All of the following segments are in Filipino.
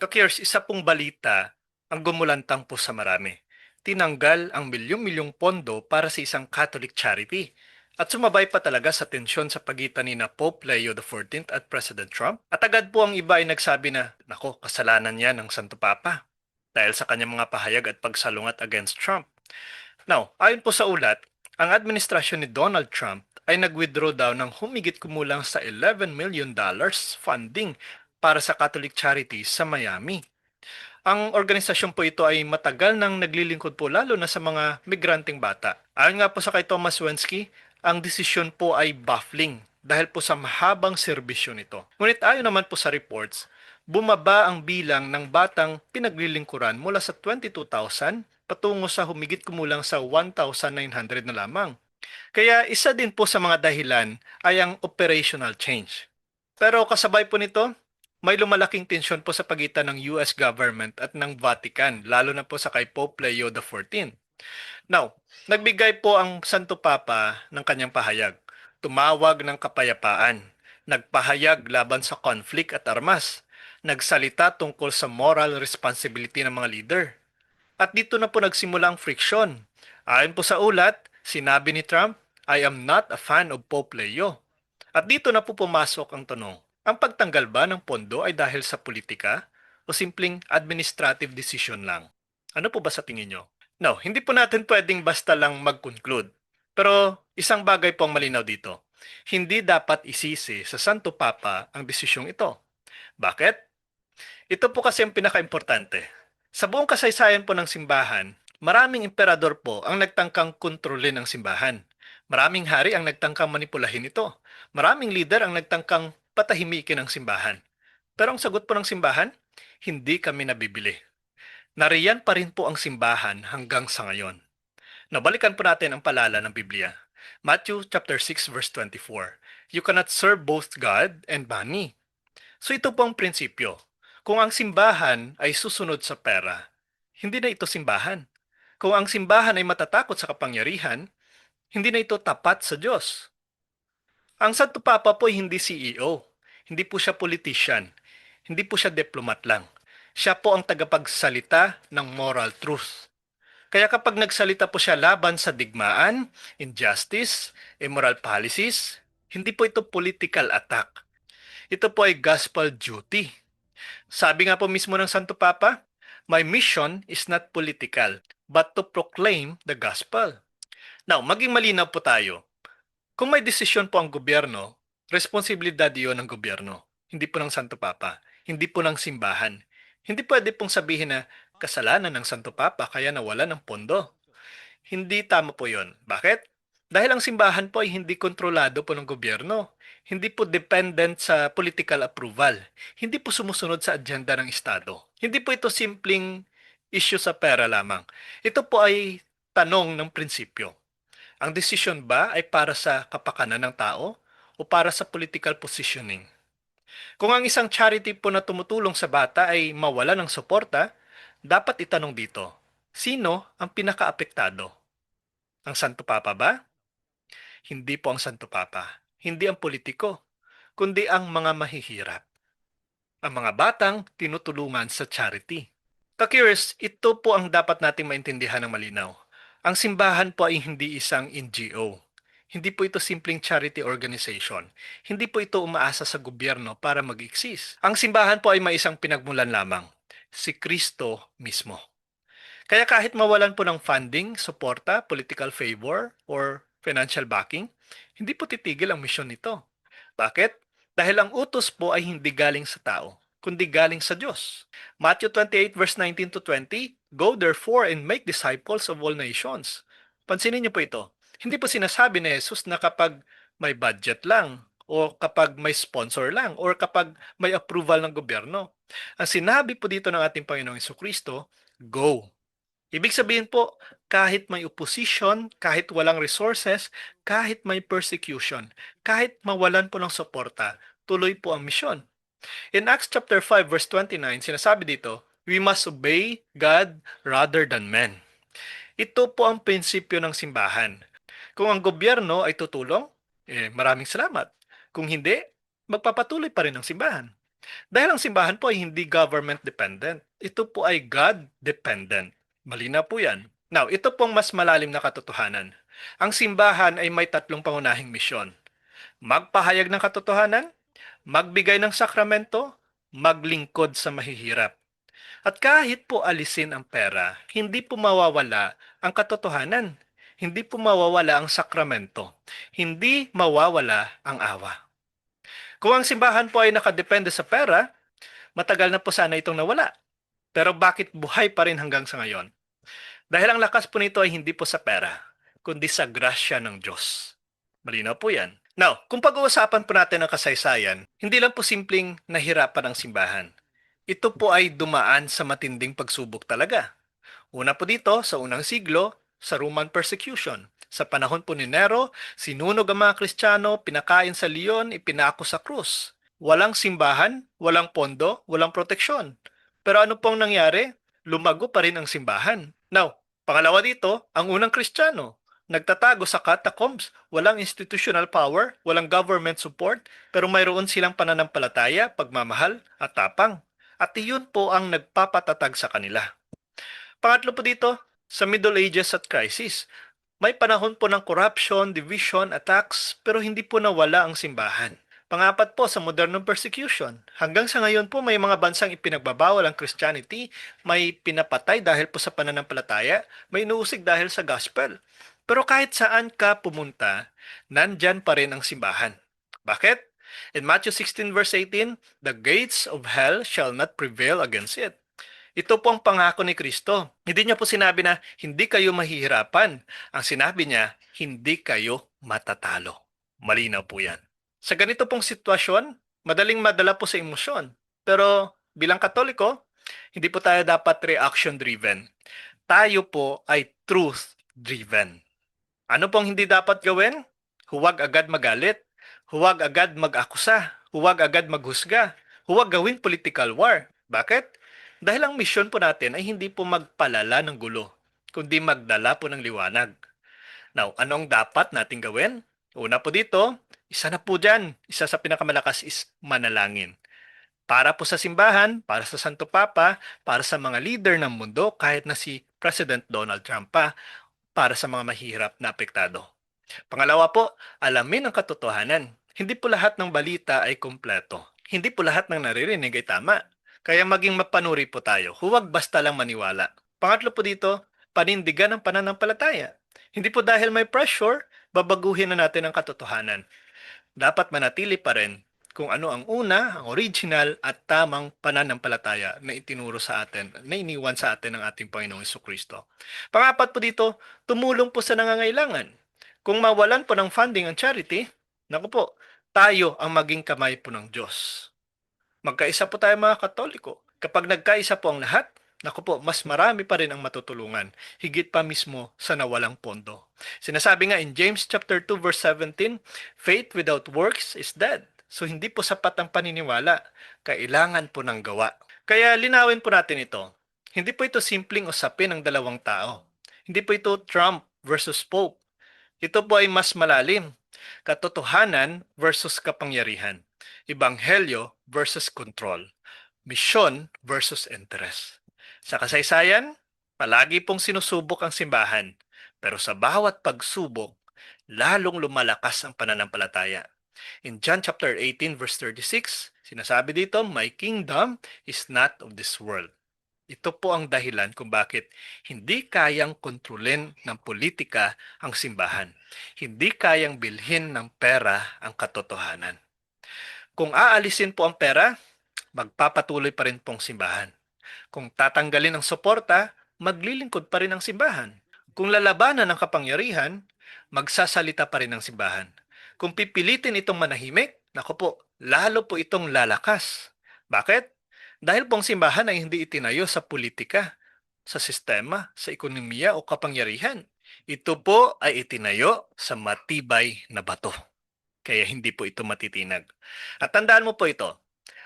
Kakers, isa pong balita ang gumulantang po sa marami. Tinanggal ang milyong-milyong pondo para sa isang Catholic charity. At sumabay pa talaga sa tensyon sa pagitan ni na Pope Leo XIV at President Trump. At agad po ang iba ay nagsabi na, nako, kasalanan yan ng Santo Papa dahil sa kanyang mga pahayag at pagsalungat against Trump. Now, ayon po sa ulat, ang administrasyon ni Donald Trump ay nag-withdraw daw ng humigit kumulang sa $11 million funding para sa Catholic charities sa Miami. Ang organisasyon po ito ay matagal nang naglilingkod po lalo na sa mga migranteng bata. Ayon nga po sa kay Thomas Wensky, ang desisyon po ay baffling dahil po sa mahabang serbisyo nito. Ngunit ayon naman po sa reports, bumaba ang bilang ng batang pinaglilingkuran mula sa 22,000 patungo sa humigit kumulang sa 1,900 na lamang. Kaya isa din po sa mga dahilan ay ang operational change. Pero kasabay po nito, may lumalaking tensyon po sa pagitan ng US government at ng Vatican, lalo na po sa kay Pope Leo XIV. Now, nagbigay po ang Santo Papa ng kanyang pahayag. Tumawag ng kapayapaan, nagpahayag laban sa conflict at armas, nagsalita tungkol sa moral responsibility ng mga leader. At dito na po nagsimula ang friksyon. Ayon po sa ulat, sinabi ni Trump, I am not a fan of Pope Leo. At dito na po pumasok ang tanong, ang pagtanggal ba ng pondo ay dahil sa politika o simpleng administrative decision lang? Ano po ba sa tingin nyo? No, hindi po natin pwedeng basta lang mag-conclude. Pero isang bagay po ang malinaw dito. Hindi dapat isisi sa Santo Papa ang desisyong ito. Bakit? Ito po kasi ang pinaka-importante. Sa buong kasaysayan po ng simbahan, maraming emperador po ang nagtangkang kontrolin ang simbahan. Maraming hari ang nagtangkang manipulahin ito. Maraming leader ang nagtangkang patahimikin ang simbahan. Pero ang sagot po ng simbahan, hindi kami nabibili. Nariyan pa rin po ang simbahan hanggang sa ngayon. Nabalikan po natin ang palala ng Biblia. Matthew chapter 6 verse 24. You cannot serve both God and money. So ito po ang prinsipyo. Kung ang simbahan ay susunod sa pera, hindi na ito simbahan. Kung ang simbahan ay matatakot sa kapangyarihan, hindi na ito tapat sa Diyos. Ang Santo Papa po ay hindi CEO. Hindi po siya politician. Hindi po siya diplomat lang. Siya po ang tagapagsalita ng moral truth. Kaya kapag nagsalita po siya laban sa digmaan, injustice, immoral policies, hindi po ito political attack. Ito po ay gospel duty. Sabi nga po mismo ng Santo Papa, my mission is not political, but to proclaim the gospel. Now, maging malinaw po tayo. Kung may desisyon po ang gobyerno, responsibilidad iyon ng gobyerno, hindi po ng Santo Papa, hindi po ng simbahan. Hindi pwede pong sabihin na kasalanan ng Santo Papa kaya nawala ng pondo. Hindi tama po yun. Bakit? Dahil ang simbahan po ay hindi kontrolado po ng gobyerno. Hindi po dependent sa political approval. Hindi po sumusunod sa agenda ng Estado. Hindi po ito simpleng issue sa pera lamang. Ito po ay tanong ng prinsipyo. Ang desisyon ba ay para sa kapakanan ng tao o para sa political positioning? Kung ang isang charity po na tumutulong sa bata ay mawala ng suporta, dapat itanong dito, sino ang pinakaapektado? Ang Santo Papa ba? Hindi po ang Santo Papa. Hindi ang politiko, kundi ang mga mahihirap. Ang mga batang tinutulungan sa charity. Ka-curious, ito po ang dapat nating maintindihan ng malinaw. Ang simbahan po ay hindi isang NGO. Hindi po ito simpleng charity organization. Hindi po ito umaasa sa gobyerno para mag-exist. Ang simbahan po ay may isang pinagmulan lamang, si Kristo mismo. Kaya kahit mawalan po ng funding, suporta, political favor, or financial backing, hindi po titigil ang misyon nito. Bakit? Dahil ang utos po ay hindi galing sa tao, kundi galing sa Diyos. Matthew 28 verse 19 to 20, Go therefore and make disciples of all nations. Pansinin niyo po ito. Hindi po sinasabi ni Jesus na kapag may budget lang, o kapag may sponsor lang, or kapag may approval ng gobyerno. Ang sinabi po dito ng ating Panginoong Jesucristo, go. Ibig sabihin po, kahit may opposition, kahit walang resources, kahit may persecution, kahit mawalan po ng suporta, tuloy po ang misyon. In Acts chapter 5 verse 29, sinasabi dito, we must obey God rather than men. Ito po ang prinsipyo ng simbahan. Kung ang gobyerno ay tutulong, maraming salamat. Kung hindi, magpapatuloy pa rin ang simbahan. Dahil ang simbahan po ay hindi government dependent. Ito po ay God dependent. Malinaw po yan. Now, ito pong mas malalim na katotohanan. Ang simbahan ay may tatlong pangunahing misyon. Magpahayag ng katotohanan, magbigay ng sakramento, maglingkod sa mahihirap. At kahit po alisin ang pera, hindi po mawawala ang katotohanan. Hindi po mawawala ang sakramento. Hindi mawawala ang awa. Kung ang simbahan po ay nakadepende sa pera, matagal na po sana itong nawala. Pero bakit buhay pa rin hanggang sa ngayon? Dahil ang lakas po nito ay hindi po sa pera, kundi sa grasya ng Diyos. Malinaw po yan. Now, kung pag-uusapan po natin ang kasaysayan, hindi lang po simpleng nahirapan ang simbahan. Ito po ay dumaan sa matinding pagsubok talaga. Una po dito, sa unang siglo, sa Roman persecution. Sa panahon po ni Nero, sinunog ang mga Kristiyano, pinakain sa leon, ipinako sa krus. Walang simbahan, walang pondo, walang proteksyon. Pero ano pong nangyari? Lumago pa rin ang simbahan. Now, pangalawa dito, ang unang Kristiyano. Nagtatago sa catacombs, walang institutional power, walang government support, pero mayroon silang pananampalataya, pagmamahal, at tapang. At iyon po ang nagpapatatag sa kanila. Pangatlo po dito, sa Middle Ages at Crisis. May panahon po ng corruption, division, attacks, pero hindi po nawala ang simbahan. Pangapat po sa modernong persecution. Hanggang sa ngayon po may mga bansang ipinagbabawal ang Christianity, may pinapatay dahil po sa pananampalataya, may inuusig dahil sa gospel. Pero kahit saan ka pumunta, nandyan pa rin ang simbahan. Bakit? In Matthew 16 verse 18, the gates of hell shall not prevail against it. Ito po ang pangako ni Kristo. Hindi niya po sinabi na hindi kayo mahihirapan. Ang sinabi niya, hindi kayo matatalo. Malinaw po yan. Sa ganito pong sitwasyon, madaling madala po sa emosyon. Pero bilang Katoliko, hindi po tayo dapat reaction-driven. Tayo po ay truth-driven. Ano pong hindi dapat gawin? Huwag agad magalit. Huwag agad mag-akusa. Huwag agad maghusga. Huwag gawin political war. Bakit? Dahil ang misyon po natin ay hindi po magpalala ng gulo, kundi magdala po ng liwanag. Now, anong dapat nating gawin? Una po dito, isa na po dyan. Isa sa pinakamalakas is manalangin. Para po sa simbahan, para sa Santo Papa, para sa mga leader ng mundo, kahit na si President Donald Trump pa, para sa mga mahihirap na apektado. Pangalawa po, alamin ang katotohanan. Hindi po lahat ng balita ay kumpleto. Hindi po lahat ng naririnig ay tama. Kaya maging mapanuri po tayo. Huwag basta lang maniwala. Pangatlo po dito, panindigan ang pananampalataya. Hindi po dahil may pressure, babaguhin na natin ang katotohanan. Dapat manatili pa rin kung ano ang una, ang original at tamang pananampalataya na itinuro sa atin, na iniwan sa atin ng ating Panginoong Jesucristo. Pangapat po dito, tumulong po sa nangangailangan. Kung mawalan po ng funding ang charity, naku po, tayo ang maging kamay po ng Diyos. Magkaisa po tayo mga Katoliko. Kapag nagkaisa po ang lahat, naku po, mas marami pa rin ang matutulungan, higit pa mismo sa nawalang pondo. Sinasabi nga in James chapter 2 verse 17, faith without works is dead. So hindi po sapat ang paniniwala, kailangan po ng gawa. Kaya linawin po natin ito. Hindi po ito simpleng usapin ng dalawang tao. Hindi po ito Trump versus Pope. Ito po ay mas malalim. Katotohanan versus kapangyarihan. Ebanghelyo versus control. Misyon versus interest. Sa kasaysayan, palagi pong sinusubok ang simbahan. Pero sa bawat pagsubok, lalong lumalakas ang pananampalataya. In John chapter 18 verse 36, sinasabi dito, my kingdom is not of this world. Ito po ang dahilan kung bakit hindi kayang kontrolin ng politika ang simbahan. Hindi kayang bilhin ng pera ang katotohanan. Kung aalisin po ang pera, magpapatuloy pa rin pong simbahan. Kung tatanggalin ang suporta, maglilingkod pa rin ang simbahan. Kung lalabanan ang kapangyarihan, magsasalita pa rin ang simbahan. Kung pipilitin itong manahimik, naku po, lalo po itong lalakas. Bakit? Dahil pong simbahan ay hindi itinayo sa politika, sa sistema, sa ekonomiya o kapangyarihan. Ito po ay itinayo sa matibay na bato. Kaya hindi po ito matitinag. At tandaan mo po ito,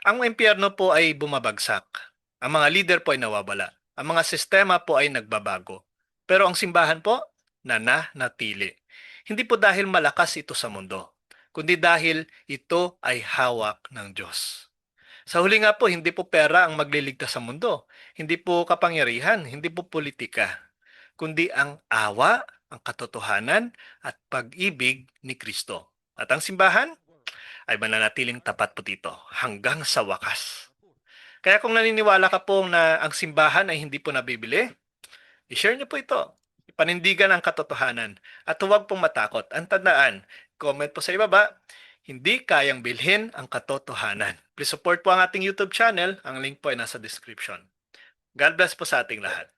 ang impyerno po ay bumabagsak. Ang mga leader po ay nawawala. Ang mga sistema po ay nagbabago. Pero ang simbahan po, nananatili. Hindi po dahil malakas ito sa mundo, kundi dahil ito ay hawak ng Diyos. Sa huli nga po, hindi po pera ang magliligtas sa mundo. Hindi po kapangyarihan, hindi po politika, kundi ang awa, ang katotohanan at pag-ibig ni Kristo. At ang simbahan ay mananatiling tapat po dito hanggang sa wakas. Kaya kung naniniwala ka po na ang simbahan ay hindi po nabibili, i-share niyo po ito. Ipanindigan ang katotohanan at huwag pong matakot. Ang tandaan, comment po sa ibaba, hindi kayang bilhin ang katotohanan. Please support po ang ating YouTube channel. Ang link po ay nasa description. God bless po sa ating lahat.